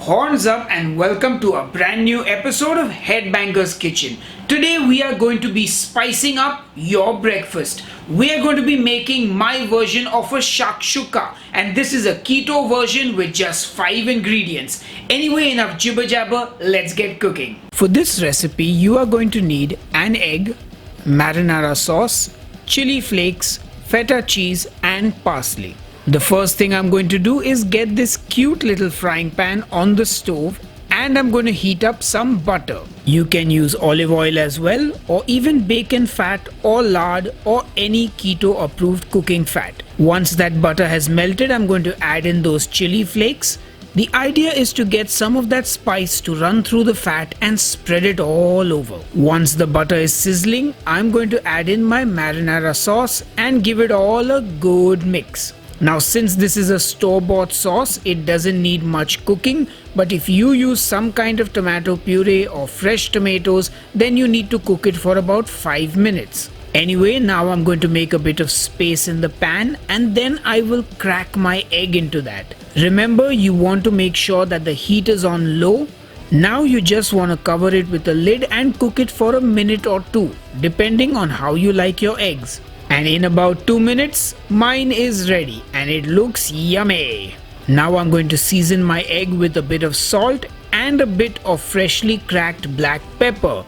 Horns up and welcome to a brand new episode of Headbangers Kitchen. Today we are going to be spicing up your breakfast. We are going to be making my version of a shakshuka, and this is a keto version with just 5 ingredients. Anyway, enough jibber jabber, let's get cooking. For this recipe you are going to need an egg, marinara sauce, chili flakes, feta cheese and parsley. The first thing I'm going to do is get this cute little frying pan on the stove, and I'm going to heat up some butter. You can use olive oil as well, or even bacon fat or lard or any keto approved cooking fat. Once that butter has melted, I'm going to add in those chili flakes. The idea is to get some of that spice to run through the fat and spread it all over. Once the butter is sizzling, I'm going to add in my marinara sauce and give it all a good mix. Now, since this is a store-bought sauce, it doesn't need much cooking, but if you use some kind of tomato puree or fresh tomatoes, then you need to cook it for about 5 minutes. Anyway, now I'm going to make a bit of space in the pan, and then I will crack my egg into that. Remember, you want to make sure that the heat is on low. Now you just want to cover it with a lid and cook it for a minute or two, depending on how you like your eggs. And in about 2 minutes, mine is ready and it looks yummy. Now I'm going to season my egg with a bit of salt and a bit of freshly cracked black pepper.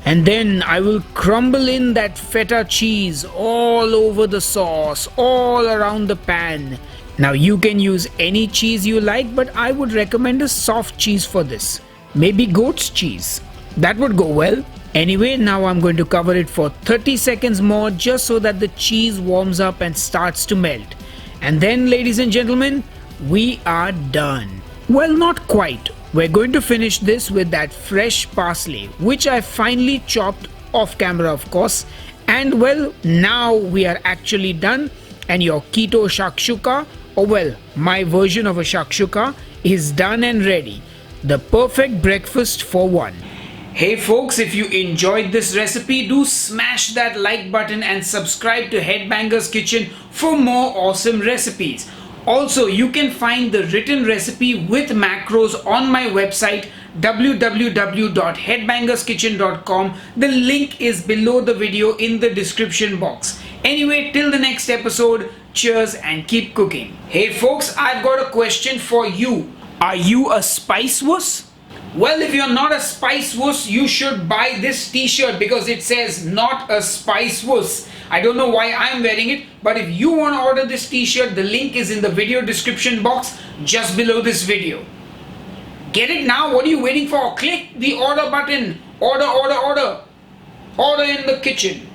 And then I will crumble in that feta cheese all over the sauce, all around the pan. Now you can use any cheese you like, but I would recommend a soft cheese for this. Maybe goat's cheese. That would go well. Anyway, now I'm going to cover it for 30 seconds more just so that the cheese warms up and starts to melt. And then, ladies and gentlemen, we are done. Well, not quite. We're going to finish this with that fresh parsley, which I finely chopped off camera, of course. And well, now we are actually done, and your keto shakshuka, or well, my version of a shakshuka, is done and ready. The perfect breakfast for one. Hey folks, if you enjoyed this recipe, do smash that like button and subscribe to Headbangers Kitchen for more awesome recipes. Also, you can find the written recipe with macros on my website www.headbangerskitchen.com. The link is below the video in the description box. Anyway, till the next episode, cheers and keep cooking. Hey folks, I've got a question for you. Are you a spice wuss? Well, if you're not a spice wuss, you should buy this t-shirt because it says not a spice wuss. I don't know why I'm wearing it, but if you want to order this t-shirt, the link is in the video description box just below this video. Get it now. What are you waiting for? Click the order button. Order in the kitchen.